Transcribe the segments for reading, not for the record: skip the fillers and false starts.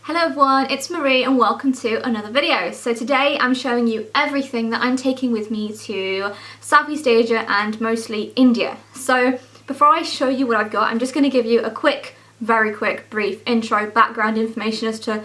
Hello everyone, it's Marie and welcome to another video. So today I'm showing you everything that I'm taking with me to Southeast Asia and mostly India. So before I show you what I've got, I'm just going to give you a very quick, brief intro, background information as to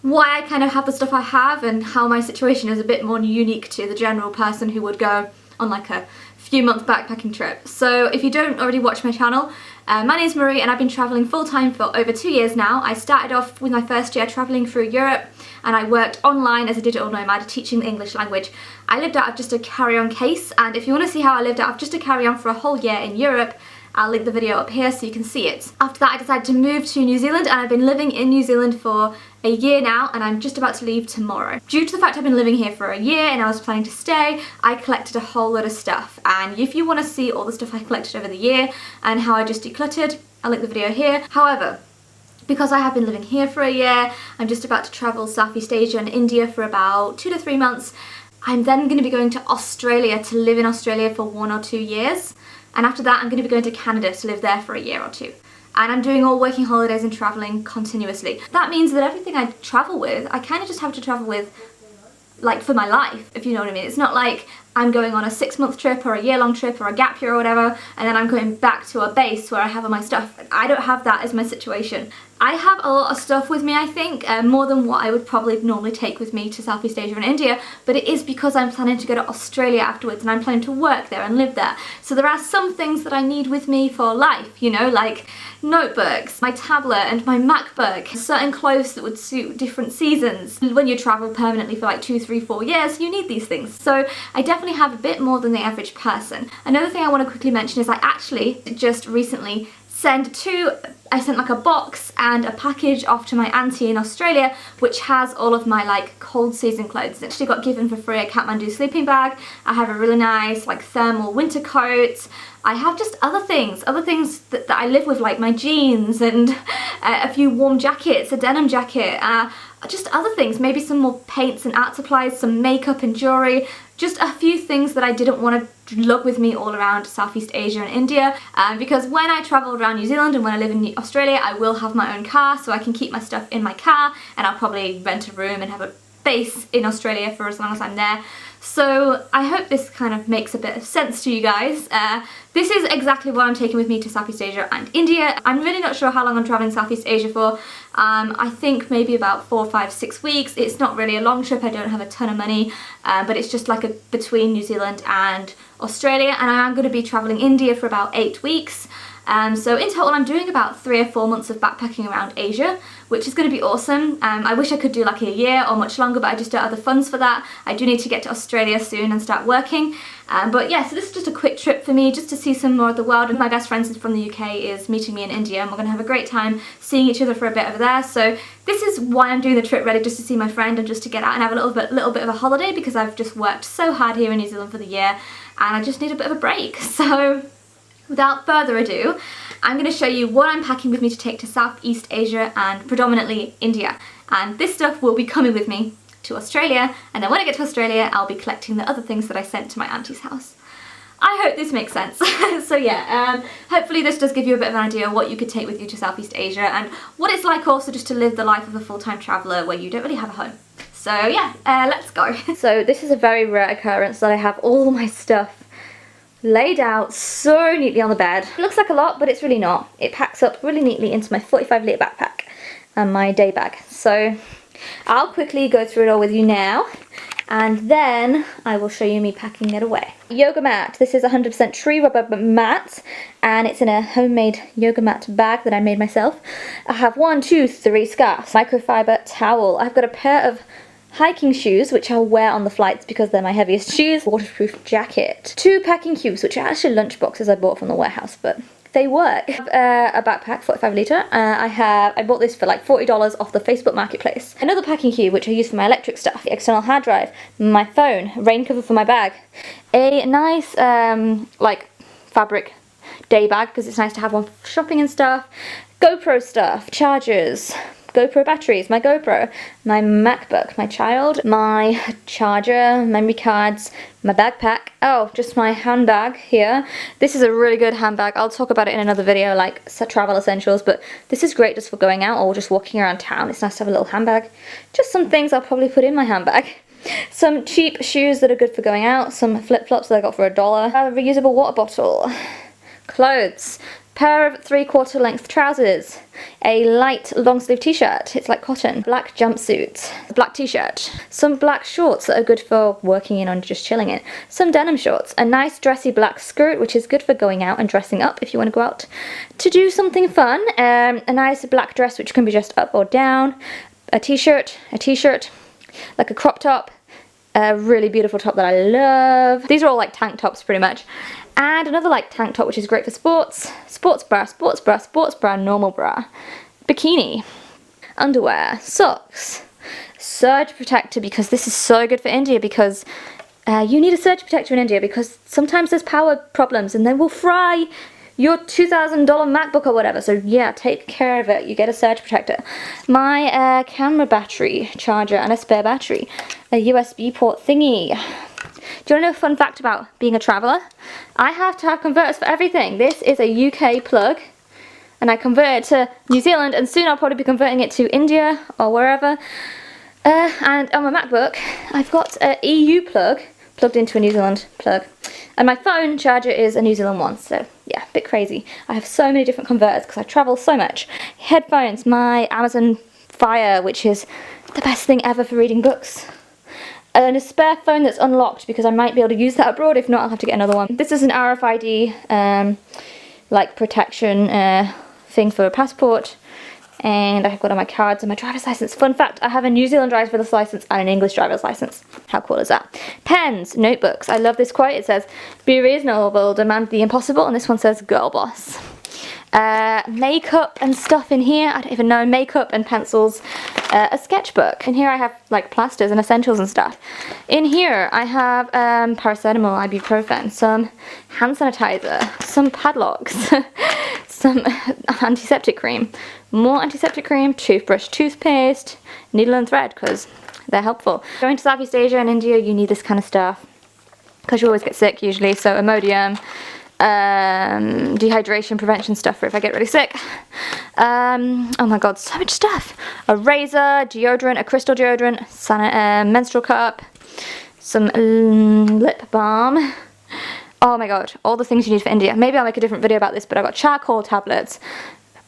why I kind of have the stuff I have and how my situation is a bit more unique to the general person who would go on like a few-month backpacking trip. So if you don't already watch my channel, my name's Marie and I've been travelling full-time for over 2 years now. I started off with my first year travelling through Europe and I worked online as a digital nomad teaching the English language. I lived out of just a carry-on case, and if you want to see how I lived out of just a carry-on for a whole year in Europe, I'll link the video up here so you can see it. After that I decided to move to New Zealand and I've been living in New Zealand for a year now and I'm just about to leave tomorrow. Due to the fact I've been living here for a year and I was planning to stay, I collected a whole lot of stuff, and if you want to see all the stuff I collected over the year and how I just decluttered, I'll link the video here. However, because I have been living here for a year, I'm just about to travel Southeast Asia and India for about 2 to 3 months. I'm then going to be going to Australia to live in Australia for 1 or 2 years. And after that I'm going to be going to Canada to live there for a year or 2. And I'm doing all working holidays and travelling continuously. That means that everything I travel with, I kind of just have to travel with like for my life, if you know what I mean. It's not like I'm going on a 6-month trip or a year-long trip or a gap year or whatever and then I'm going back to a base where I have all my stuff. I don't have that as my situation. I have a lot of stuff with me, I think, more than what I would probably normally take with me to Southeast Asia and India, but it is because I'm planning to go to Australia afterwards and I'm planning to work there and live there. So there are some things that I need with me for life, you know, like notebooks, my tablet and my MacBook, certain clothes that would suit different seasons. When you travel permanently for like 2, 3, 4 years, you need these things. So I definitely have a bit more than the average person. Another thing I want to quickly mention is I actually just recently I sent like a box and a package off to my auntie in Australia, which has all of my like cold season clothes. It actually got given for free a Kathmandu sleeping bag. I have a really nice like thermal winter coat. I have just other things that I live with, like my jeans and a few warm jackets, a denim jacket, just other things, maybe some more paints and art supplies, some makeup and jewellery, just a few things that I didn't want to lug with me all around Southeast Asia and India, because when I travel around New Zealand and when I live in Australia I will have my own car, so I can keep my stuff in my car and I'll probably rent a room and have a base in Australia for as long as I'm there. So I hope this kind of makes a bit of sense to you guys. This is exactly what I'm taking with me to Southeast Asia and India. I'm really not sure how long I'm traveling Southeast Asia for. I think maybe about 4, 5, 6 weeks. It's not really a long trip, I don't have a ton of money, but it's just like between New Zealand and Australia, and I am going to be traveling India for about 8 weeks. So in total I'm doing about 3 or 4 months of backpacking around Asia, which is going to be awesome. I wish I could do like a year or much longer, but I just don't have the funds for that. I do need to get to Australia soon and start working. But yeah, so this is just a quick trip for me, just to see some more of the world. And my best friend from the UK is meeting me in India and we're going to have a great time seeing each other for a bit over there. So this is why I'm doing the trip, really, just to see my friend and just to get out and have a little bit of a holiday, because I've just worked so hard here in New Zealand for the year and I just need a bit of a break. So without further ado, I'm going to show you what I'm packing with me to take to Southeast Asia and predominantly India. And this stuff will be coming with me to Australia, and then when I get to Australia I'll be collecting the other things that I sent to my auntie's house. I hope this makes sense. So yeah, hopefully this does give you a bit of an idea of what you could take with you to Southeast Asia and what it's like also just to live the life of a full-time traveller where you don't really have a home. So yeah, let's go. So this is a very rare occurrence that I have all my stuff laid out so neatly on the bed. It looks like a lot, but it's really not. It packs up really neatly into my 45-litre backpack and my day bag. So I'll quickly go through it all with you now, and then I will show you me packing it away. Yoga mat. This is 100% tree rubber mat, and it's in a homemade yoga mat bag that I made myself. I have 1, 2, 3 scarves, microfiber towel. I've got a pair of hiking shoes, which I'll wear on the flights because they're my heaviest shoes, waterproof jacket, 2 packing cubes, which are actually lunch boxes I bought from the warehouse, but they work. I have a backpack, 45-litre. I bought this for like $40 off the Facebook marketplace. Another packing cube, which I use for my electric stuff, the external hard drive, my phone, rain cover for my bag, a nice like fabric day bag because it's nice to have one for shopping and stuff, GoPro stuff, chargers, GoPro batteries, my GoPro, my MacBook, my child, my charger, memory cards, my backpack, oh, just my handbag here. This is a really good handbag. I'll talk about it in another video, like travel essentials, but this is great just for going out or just walking around town. It's nice to have a little handbag. Just some things I'll probably put in my handbag. Some cheap shoes that are good for going out, some flip-flops that I got for $1, a reusable water bottle, clothes, pair of 3/4 length trousers, a light long sleeve t-shirt, it's like cotton, black jumpsuit, black t-shirt, some black shorts that are good for working in and just chilling in, some denim shorts, a nice dressy black skirt which is good for going out and dressing up if you want to go out to do something fun, a nice black dress which can be dressed up or down, a t-shirt, like a crop top, a really beautiful top that I love. These are all like tank tops pretty much. And another like tank top which is great for sports bra, normal bra, bikini, underwear, socks, surge protector because this is so good for India because you need a surge protector in India because sometimes there's power problems and they will fry your $2,000 MacBook or whatever, so yeah, take care of it. You get a surge protector. My camera battery charger and a spare battery, a USB port thingy. Do you want to know a fun fact about being a traveller? I have to have converters for everything. This is a UK plug, and I convert it to New Zealand, and soon I'll probably be converting it to India or wherever. And on my MacBook, I've got an EU plug plugged into a New Zealand plug. And my phone charger is a New Zealand one, so yeah, a bit crazy. I have so many different converters because I travel so much. Headphones, my Amazon Fire, which is the best thing ever for reading books. And a spare phone that's unlocked because I might be able to use that abroad. If not, I'll have to get another one. This is an RFID like protection thing for a passport. And I've got all my cards and my driver's license. Fun fact, I have a New Zealand driver's license and an English driver's license. How cool is that? Pens, notebooks. I love this quote. It says, "Be reasonable, demand the impossible." And this one says, "Girl boss." Makeup and stuff in here. I don't even know. Makeup and pencils. A sketchbook. In here I have like plasters and essentials and stuff. In here I have paracetamol, ibuprofen, some hand sanitizer, some padlocks, some antiseptic cream, more antiseptic cream, toothbrush, toothpaste, needle and thread because they're helpful. Going to Southeast Asia and India, you need this kind of stuff because you always get sick usually. So Imodium, dehydration prevention stuff for if I get really sick. Oh my god, so much stuff. A razor, deodorant, a crystal deodorant, menstrual cup, some lip balm. Oh my god, all the things you need for India. Maybe I'll make a different video about this, but I've got charcoal tablets,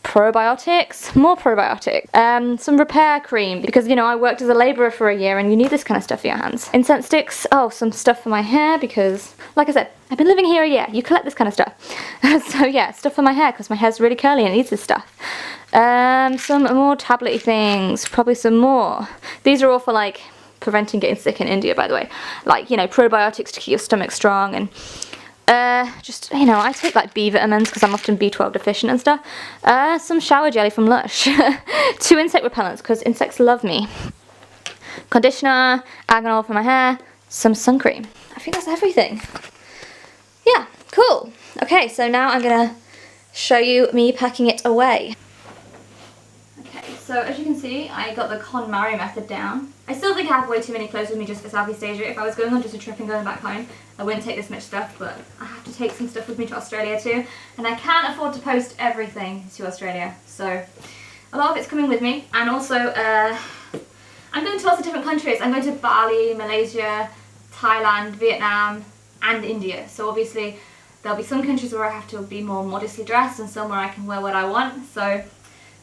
probiotics, more probiotics, some repair cream because, you know, I worked as a labourer for a year and you need this kind of stuff for your hands. Incense sticks, oh, some stuff for my hair because, like I said, I've been living here a year. You collect this kind of stuff. So yeah, stuff for my hair because my hair's really curly and it needs this stuff. Some more tablet-y things, probably some more. These are all for like preventing getting sick in India, by the way. Like, you know, probiotics to keep your stomach strong and just, you know, I take like B vitamins because I'm often B12 deficient and stuff. Some shower jelly from Lush. 2 insect repellents because insects love me. Conditioner, argan oil for my hair, some sun cream. I think that's everything. Yeah, cool. Okay, so now I'm gonna show you me packing it away. Okay, so as you can see, I got the KonMari method down. I still think I have way too many clothes with me just for Southeast Asia. If I was going on just a trip and going back home, I wouldn't take this much stuff, but I have to take some stuff with me to Australia too. And I can't afford to post everything to Australia, so a lot of it's coming with me. And also, I'm going to lots of different countries. I'm going to Bali, Malaysia, Thailand, Vietnam, and India. So obviously, there'll be some countries where I have to be more modestly dressed and some where I can wear what I want. So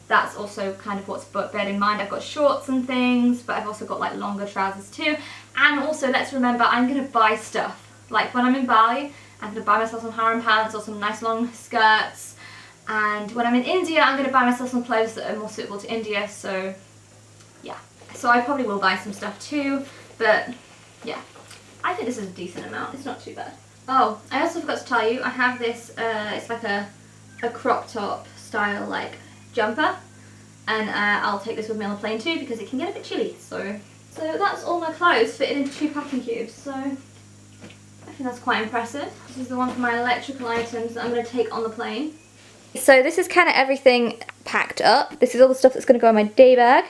that's also kind of what's beared in mind. I've got shorts and things, but I've also got like longer trousers too. And also, let's remember, I'm going to buy stuff. Like when I'm in Bali, I'm going to buy myself some harem pants or some nice long skirts. And when I'm in India, I'm going to buy myself some clothes that are more suitable to India. So yeah, so I probably will buy some stuff too. But yeah, I think this is a decent amount. It's not too bad. Oh, I also forgot to tell you, I have this, it's like a crop top style like jumper. And I'll take this with me on the plane too because it can get a bit chilly. So that's all my clothes fitted into 2 packing cubes. So I think that's quite impressive. This is the one for my electrical items that I'm going to take on the plane. So this is kind of everything packed up. This is all the stuff that's going to go in my day bag,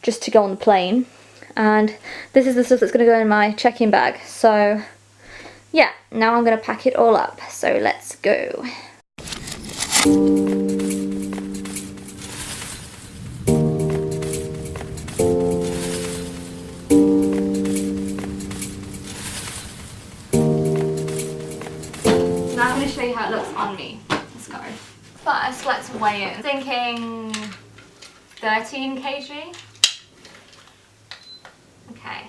just to go on the plane. And this is the stuff that's going to go in my check-in bag. So yeah, now I'm going to pack it all up. So let's go. Now I'm going to show you how it looks on me. Let's go. First, let's weigh it. Thinking 13 kg. Okay.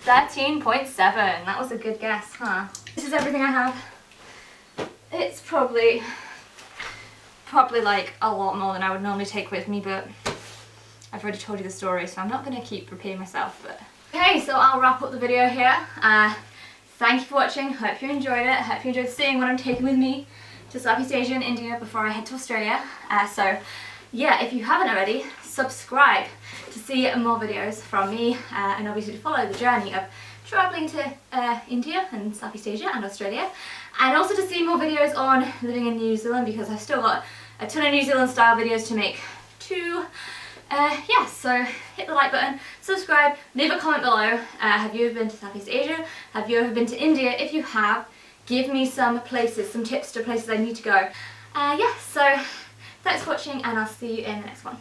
$13.7. That was a good guess, huh? This is everything I have. It's probably like a lot more than I would normally take with me, but I've already told you the story, so I'm not going to keep repeating myself. But okay, so I'll wrap up the video here. Thank you for watching. Hope you enjoyed it. Hope you enjoyed seeing what I'm taking with me to Southeast Asia and India before I head to Australia. So yeah, if you haven't already, subscribe to see more videos from me, and obviously to follow the journey of travelling to India and Southeast Asia and Australia, and also to see more videos on living in New Zealand, because I've still got a ton of New Zealand style videos to make too. Yeah, so hit the like button, subscribe, leave a comment below. Have you ever been to Southeast Asia? Have you ever been to India? If you have, give me some places, some tips to places I need to go. Yeah, so thanks for watching, and I'll see you in the next one.